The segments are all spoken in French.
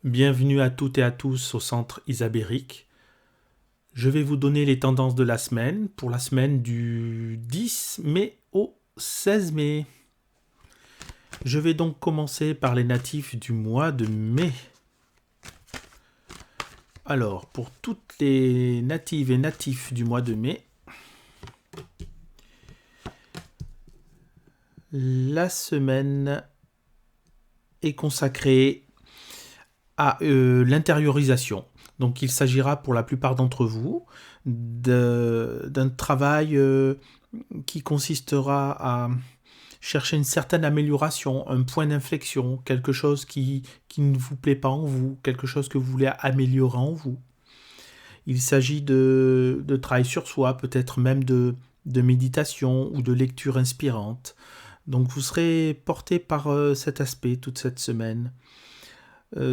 Bienvenue à toutes et à tous au Centre Isabérique. Je vais vous donner les tendances de la semaine pour la semaine du 10 mai au 16 mai. Je vais donc commencer par les natifs du mois de mai. Alors, pour toutes les natives et natifs du mois de mai, la semaine est consacrée à l'intériorisation. Donc il s'agira pour la plupart d'entre vous d'un travail qui consistera à chercher une certaine amélioration, un point d'inflexion, quelque chose qui ne vous plaît pas en vous, quelque chose que vous voulez améliorer en vous. Il s'agit de travail sur soi, peut-être même de méditation ou de lecture inspirante. Donc vous serez porté par cet aspect toute cette semaine.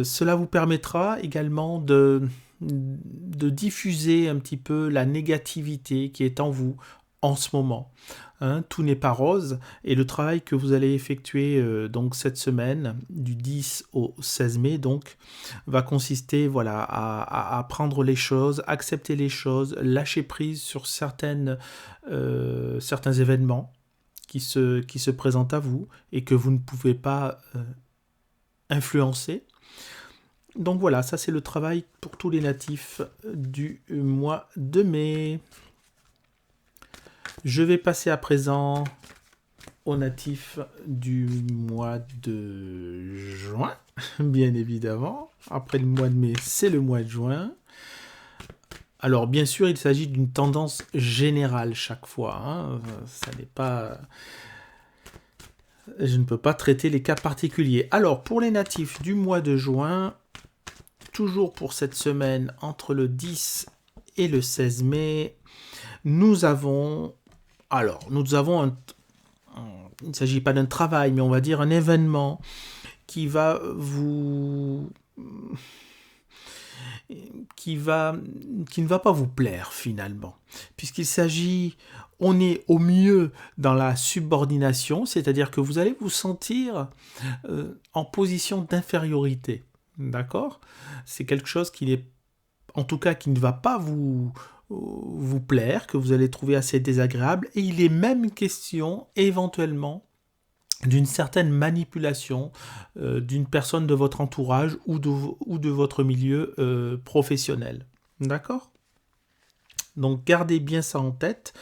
Cela vous permettra également de diffuser un petit peu la négativité qui est en vous en ce moment. Tout n'est pas rose et le travail que vous allez effectuer donc cette semaine du 10 au 16 mai donc va consister à prendre les choses, accepter les choses, lâcher prise sur certains événements qui se présentent à vous et que vous ne pouvez pas influencer. Donc voilà, ça c'est le travail pour tous les natifs du mois de mai. Je vais passer à présent aux natifs du mois de juin, bien évidemment. Après le mois de mai, c'est le mois de juin. Alors bien sûr, il s'agit d'une tendance générale chaque fois. Ça n'est pas... Je ne peux pas traiter les cas particuliers. Alors pour les natifs du mois de juin, toujours pour cette semaine entre le 10 et le 16 mai, nous avons il ne s'agit pas d'un travail, mais on va dire un événement qui va qui ne va pas vous plaire finalement, puisqu'il s'agit, on est au mieux dans la subordination, c'est-à-dire que vous allez vous sentir en position d'infériorité, d'accord ? C'est quelque chose qui est, en tout cas, qui ne va pas vous plaire, que vous allez trouver assez désagréable, et il est même question éventuellement d'une certaine manipulation d'une personne de votre entourage ou de votre milieu professionnel. D'accord ? Donc gardez bien ça en tête.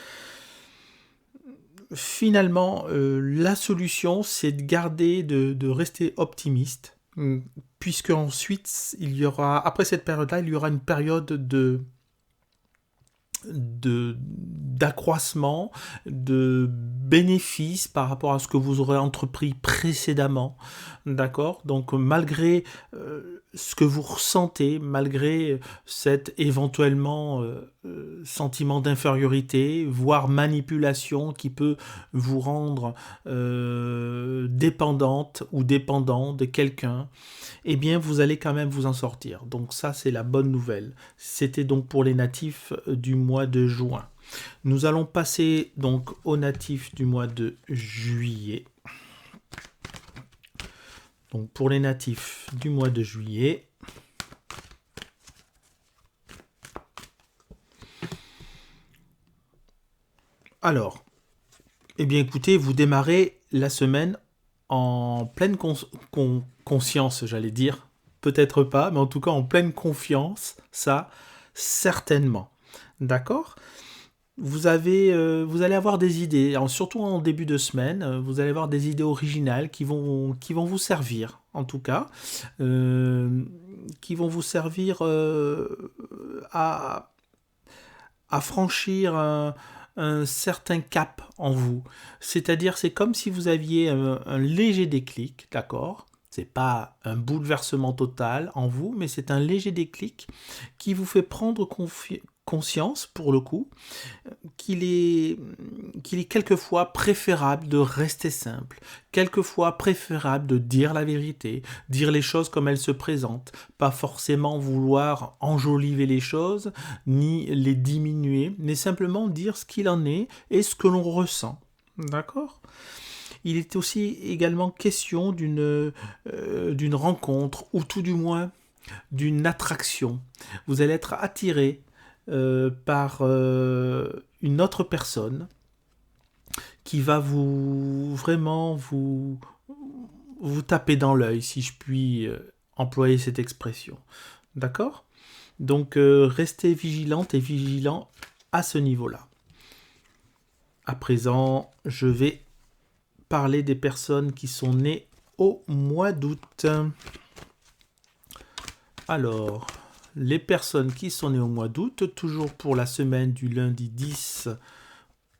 Finalement, la solution, c'est de garder, de rester optimiste, puisque ensuite, après cette période-là, il y aura une période d'accroissement, de bénéfices par rapport à ce que vous aurez entrepris précédemment, d'accord ? Donc malgré ce que vous ressentez, malgré cet éventuellement sentiment d'infériorité, voire manipulation qui peut vous rendre dépendante ou dépendant de quelqu'un, eh bien vous allez quand même vous en sortir. Donc ça c'est la bonne nouvelle. C'était donc pour les natifs du mois de juin. Nous allons passer donc aux natifs du mois de juillet. Donc pour les natifs du mois de juillet, alors, eh bien écoutez, vous démarrez la semaine en pleine conscience, j'allais dire. Peut-être pas, mais en tout cas en pleine confiance, ça, certainement. D'accord ? Vous allez avoir des idées, surtout en début de semaine, vous allez avoir des idées originales qui vont vous servir, en tout cas, qui vont vous servir à franchir un certain cap en vous. C'est-à-dire, c'est comme si vous aviez un léger déclic, d'accord ? C'est pas un bouleversement total en vous, mais c'est un léger déclic qui vous fait prendre conscience, pour le coup, qu'il est quelquefois préférable de rester simple, quelquefois préférable de dire la vérité, dire les choses comme elles se présentent, pas forcément vouloir enjoliver les choses, ni les diminuer, mais simplement dire ce qu'il en est et ce que l'on ressent. D'accord ? Il est aussi également question d'une rencontre, ou tout du moins d'une attraction. Vous allez être attiré par une autre personne qui va vraiment vous taper dans l'œil, si je puis employer cette expression. D'accord ? Donc, restez vigilante et vigilant à ce niveau-là. À présent, je vais parler des personnes qui sont nées au mois d'août. Alors, les personnes qui sont nées au mois d'août, toujours pour la semaine du lundi 10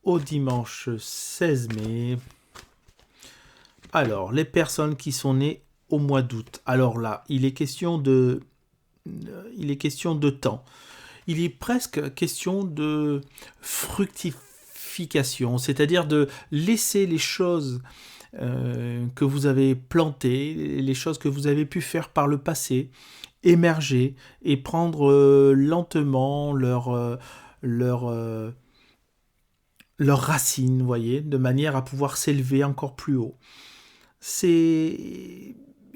au dimanche 16 mai. Alors, les personnes qui sont nées au mois d'août. Alors là, il est question de temps. Il est presque question de fructification, c'est-à-dire de laisser les choses que vous avez plantées, les choses que vous avez pu faire par le passé, émerger et prendre lentement leurs racines, voyez, de manière à pouvoir s'élever encore plus haut.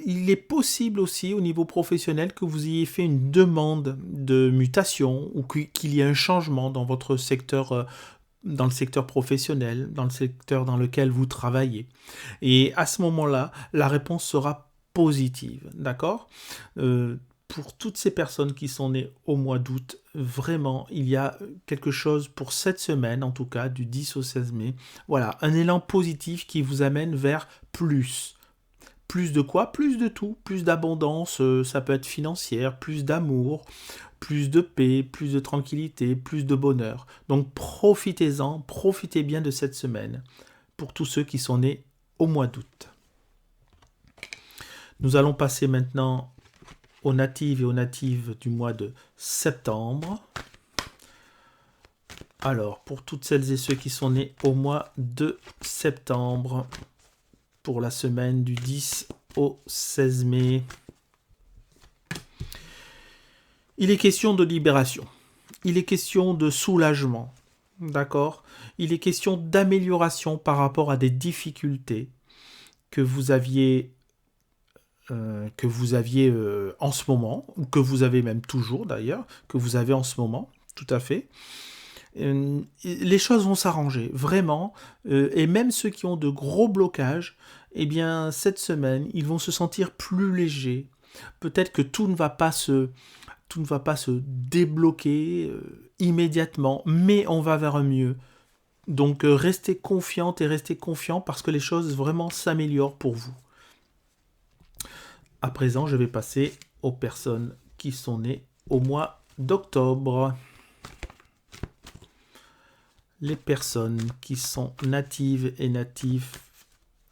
Il est possible aussi au niveau professionnel que vous ayez fait une demande de mutation ou qu'il y ait un changement dans votre secteur, dans le secteur professionnel, dans le secteur dans lequel vous travaillez. Et à ce moment-là, la réponse sera positive, d'accord ? Pour toutes ces personnes qui sont nées au mois d'août, vraiment, il y a quelque chose pour cette semaine, en tout cas, du 10 au 16 mai. Voilà, un élan positif qui vous amène vers plus. Plus de quoi ? Plus de tout. Plus d'abondance, ça peut être financière, plus d'amour, plus de paix, plus de tranquillité, plus de bonheur. Donc profitez-en, profitez bien de cette semaine pour tous ceux qui sont nés au mois d'août. Nous allons passer maintenant aux natives et aux natives du mois de septembre. Alors, pour toutes celles et ceux qui sont nés au mois de septembre, pour la semaine du 10 au 16 mai, il est question de libération. Il est question de soulagement. D'accord ? Il est question d'amélioration par rapport à des difficultés que vous aviez en ce moment, ou que vous avez même toujours d'ailleurs, que vous avez en ce moment, tout à fait. Les choses vont s'arranger, vraiment, et même ceux qui ont de gros blocages, eh bien, cette semaine, ils vont se sentir plus légers. Peut-être que tout ne va pas se débloquer immédiatement, mais on va vers un mieux. Donc, restez confiante et restez confiant parce que les choses vraiment s'améliorent pour vous. À présent, je vais passer aux personnes qui sont nées au mois d'octobre. Les personnes qui sont natives et natifs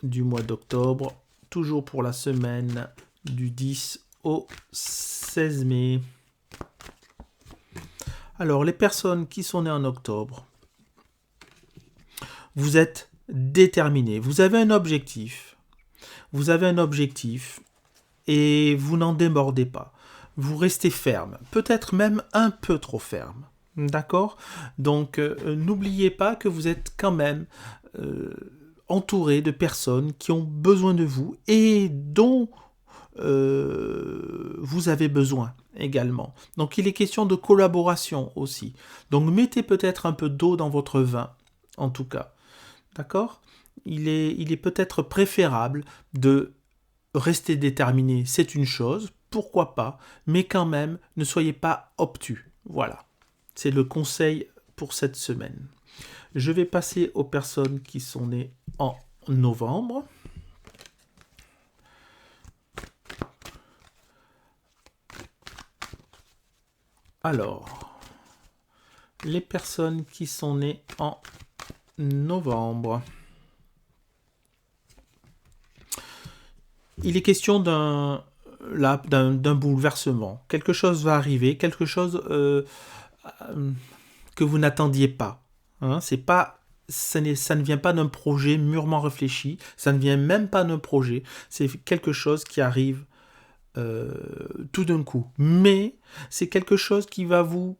du mois d'octobre, toujours pour la semaine du 10 au 16 mai. Alors, les personnes qui sont nées en octobre, vous êtes déterminés, vous avez un objectif. Et vous n'en démordez pas. Vous restez ferme, peut-être même un peu trop ferme. D'accord ? Donc, n'oubliez pas que vous êtes quand même entouré de personnes qui ont besoin de vous et dont vous avez besoin également. Donc, il est question de collaboration aussi. Donc, mettez peut-être un peu d'eau dans votre vin, en tout cas. D'accord ? Il est peut-être préférable de rester déterminé, c'est une chose, pourquoi pas, mais quand même, ne soyez pas obtus. Voilà, c'est le conseil pour cette semaine. Je vais passer aux personnes qui sont nées en novembre. Alors, les personnes qui sont nées en novembre. Il est question d'un bouleversement. Quelque chose va arriver, quelque chose que vous n'attendiez pas. Hein, ça ne vient pas d'un projet mûrement réfléchi, ça ne vient même pas d'un projet, c'est quelque chose qui arrive tout d'un coup. Mais c'est quelque chose qui va vous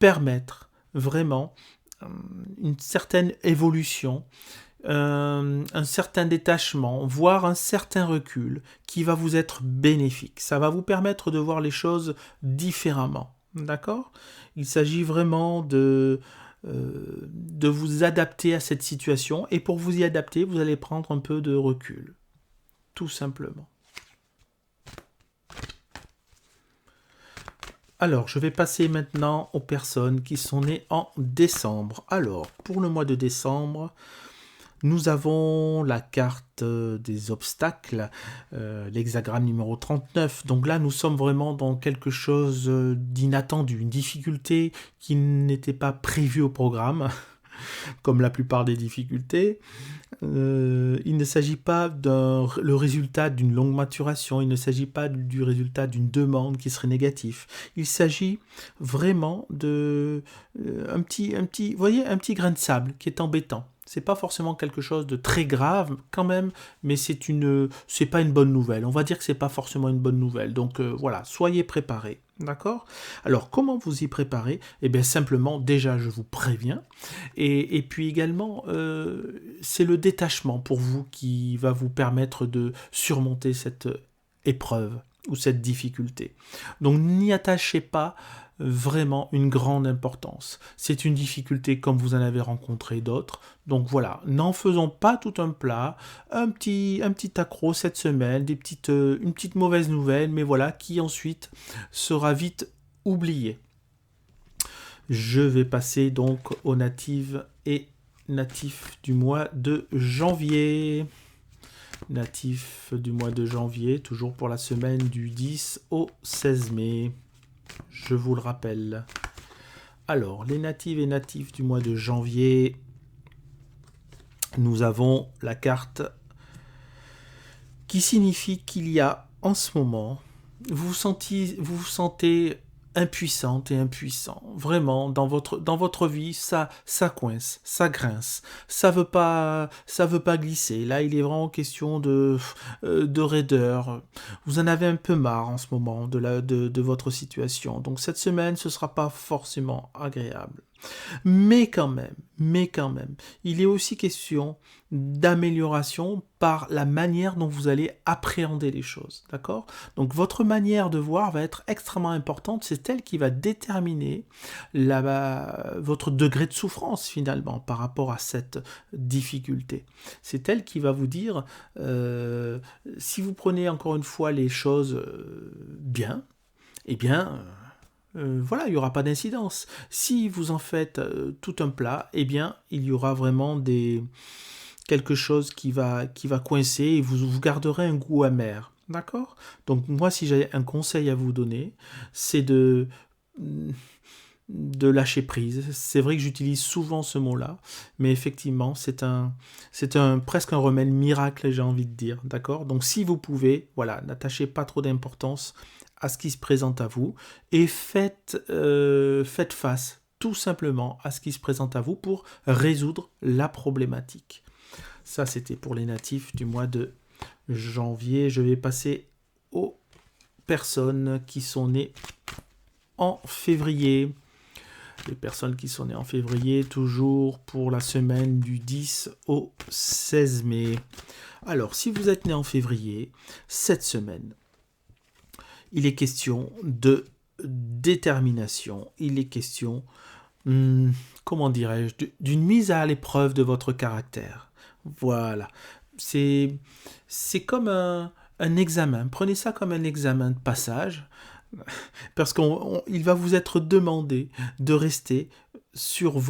permettre vraiment une certaine évolution un certain détachement, voire un certain recul qui va vous être bénéfique. Ça va vous permettre de voir les choses différemment. D'accord? Il s'agit vraiment de vous adapter à cette situation. Et pour vous y adapter, vous allez prendre un peu de recul. Tout simplement. Alors, je vais passer maintenant aux personnes qui sont nées en décembre. Alors, pour le mois de décembre, nous avons la carte des obstacles, l'hexagramme numéro 39. Donc là, nous sommes vraiment dans quelque chose d'inattendu, une difficulté qui n'était pas prévue au programme, comme la plupart des difficultés. Il ne s'agit pas le résultat d'une longue maturation, il ne s'agit pas du résultat d'une demande qui serait négative. Il s'agit vraiment de un petit grain de sable qui est embêtant. C'est pas forcément quelque chose de très grave quand même, mais c'est pas une bonne nouvelle. On va dire que c'est pas forcément une bonne nouvelle. Donc voilà, soyez préparés. D'accord? Alors, comment vous y préparer? Eh bien, simplement, déjà, je vous préviens. Et puis également, c'est le détachement pour vous qui va vous permettre de surmonter cette épreuve ou cette difficulté. Donc, n'y attachez pas vraiment une grande importance. C'est une difficulté comme vous en avez rencontré d'autres. Donc voilà, n'en faisons pas tout un plat, un petit accroc cette semaine, une petite mauvaise nouvelle, mais voilà, qui ensuite sera vite oubliée. Je vais passer donc aux natives et natifs du mois de janvier. Natifs du mois de janvier, toujours pour la semaine du 10 au 16 mai. Je vous le rappelle. Alors, les natives et natifs du mois de janvier, nous avons la carte qui signifie qu'il y a en ce moment, vous vous sentez impuissante et impuissant. Vraiment, dans votre vie, ça coince, ça grince, ça veut pas glisser. Là, il est vraiment question de raideur. Vous en avez un peu marre en ce moment de votre situation. Donc cette semaine, ce sera pas forcément agréable. Mais quand même, il est aussi question d'amélioration par la manière dont vous allez appréhender les choses, d'accord? Donc votre manière de voir va être extrêmement importante, c'est elle qui va déterminer votre degré de souffrance finalement par rapport à cette difficulté. C'est elle qui va vous dire, si vous prenez encore une fois les choses bien, eh bien... voilà, il n'y aura pas d'incidence. Si vous en faites tout un plat, eh bien, il y aura vraiment quelque chose qui va coincer et vous garderez un goût amer. D'accord? Donc moi, si j'ai un conseil à vous donner, c'est de lâcher prise. C'est vrai que j'utilise souvent ce mot-là, mais effectivement, c'est presque un remède miracle, j'ai envie de dire. D'accord? Donc si vous pouvez, voilà, n'attachez pas trop d'importance à ce qui se présente à vous et faites face tout simplement à ce qui se présente à vous pour résoudre la problématique. Ça, c'était pour les natifs du mois de janvier. Je vais passer aux personnes qui sont nées en février. Les personnes qui sont nées en février, toujours pour la semaine du 10 au 16 mai. Alors, si vous êtes né en février, cette semaine, il est question de détermination, il est question, comment dirais-je, d'une mise à l'épreuve de votre caractère. Voilà, c'est comme un examen, prenez ça comme un examen de passage, parce qu'il va vous être demandé de rester sur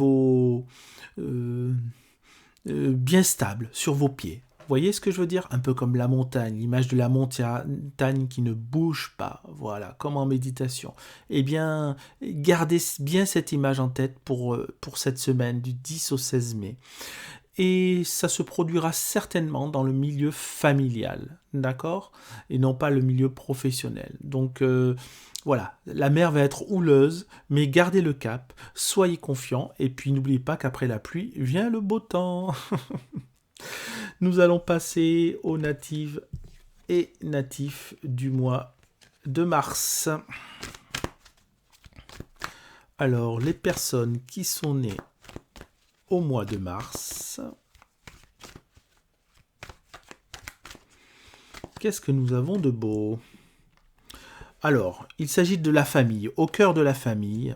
bien stable, sur vos pieds. Vous voyez ce que je veux dire? Un peu comme la montagne, l'image de la montagne qui ne bouge pas, voilà, comme en méditation. Eh bien, gardez bien cette image en tête pour cette semaine du 10 au 16 mai. Et ça se produira certainement dans le milieu familial, d'accord? Et non pas le milieu professionnel. Donc voilà, la mer va être houleuse, mais gardez le cap, soyez confiants, et puis n'oubliez pas qu'après la pluie vient le beau temps. Nous allons passer aux natives et natifs du mois de mars. Alors, les personnes qui sont nées au mois de mars, Qu'est-ce que nous avons de beau? Alors, il s'agit de la famille, au cœur de la famille.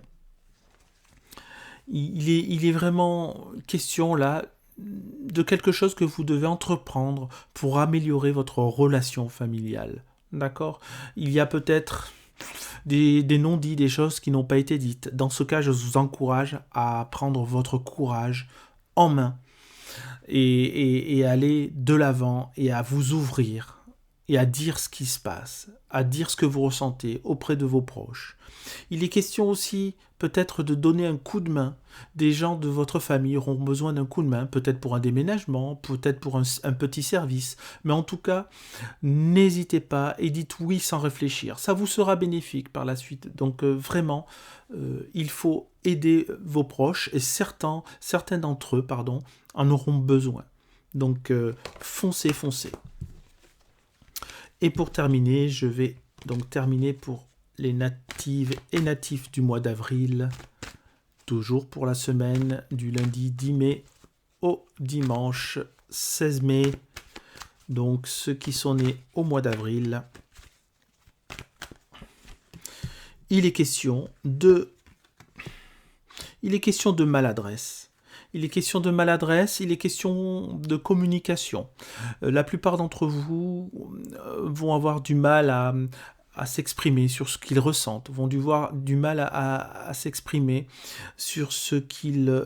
Il est vraiment question là de quelque chose que vous devez entreprendre pour améliorer votre relation familiale. D'accord? Il y a peut-être des non-dits, des choses qui n'ont pas été dites. Dans ce cas, je vous encourage à prendre votre courage en main et aller de l'avant et à vous ouvrir et à dire ce qui se passe, à dire ce que vous ressentez auprès de vos proches. Il est question aussi peut-être de donner un coup de main. Des gens de votre famille auront besoin d'un coup de main, peut-être pour un déménagement, peut-être pour un petit service. Mais en tout cas, n'hésitez pas et dites oui sans réfléchir. Ça vous sera bénéfique par la suite. Donc vraiment, il faut aider vos proches et certains d'entre eux, en auront besoin. Donc foncez, foncez. Et pour terminer, je vais donc terminer pour les natives et natifs du mois d'avril, toujours pour la semaine du lundi 10 mai au dimanche 16 mai. Donc ceux qui sont nés au mois d'avril, il est question de maladresse. Il est question de maladresse, il est question de communication. La plupart d'entre vous vont avoir du mal à s'exprimer sur ce qu'ils ressentent, vont avoir du mal à s'exprimer sur ce qu'ils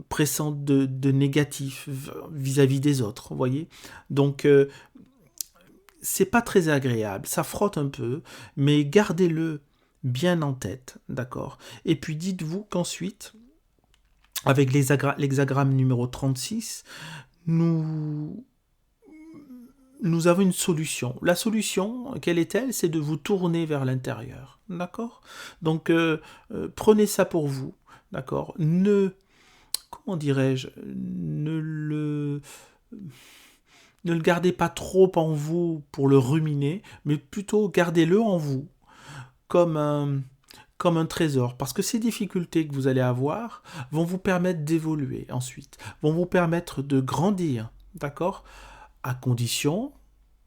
pressentent de négatif vis-à-vis des autres, vous voyez. Donc, c'est pas très agréable, ça frotte un peu, mais gardez-le bien en tête, d'accord? Et puis dites-vous qu'ensuite, avec l'hexagramme numéro 36, nous avons une solution. La solution, quelle est-elle? C'est de vous tourner vers l'intérieur. D'accord? Donc, prenez ça pour vous. D'accord? Comment dirais-je? Ne le gardez pas trop en vous pour le ruminer, mais plutôt gardez-le en vous comme un trésor, parce que ces difficultés que vous allez avoir vont vous permettre d'évoluer ensuite, vont vous permettre de grandir, d'accord? À condition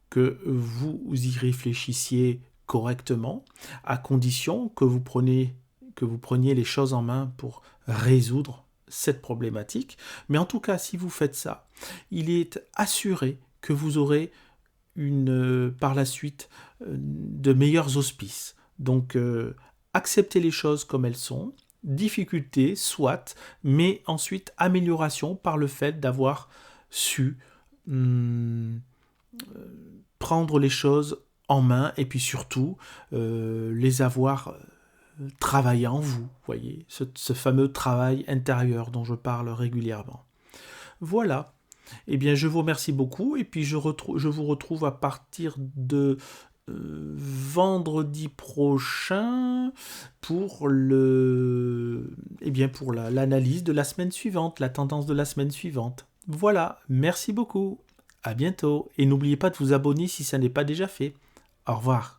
que vous y réfléchissiez correctement, à condition que vous preniez les choses en main pour résoudre cette problématique. Mais en tout cas, si vous faites ça, il est assuré que vous aurez par la suite de meilleurs auspices. Donc, acceptez les choses comme elles sont, difficultés, soit, mais ensuite amélioration par le fait d'avoir su prendre les choses en main et puis surtout les avoir travaillé en vous, voyez, ce fameux travail intérieur dont je parle régulièrement. Voilà. Eh bien, je vous remercie beaucoup et puis je vous retrouve à partir de vendredi prochain pour l'analyse de la semaine suivante, la tendance de la semaine suivante. Voilà, merci beaucoup. À bientôt et n'oubliez pas de vous abonner si ça n'est pas déjà fait. Au revoir.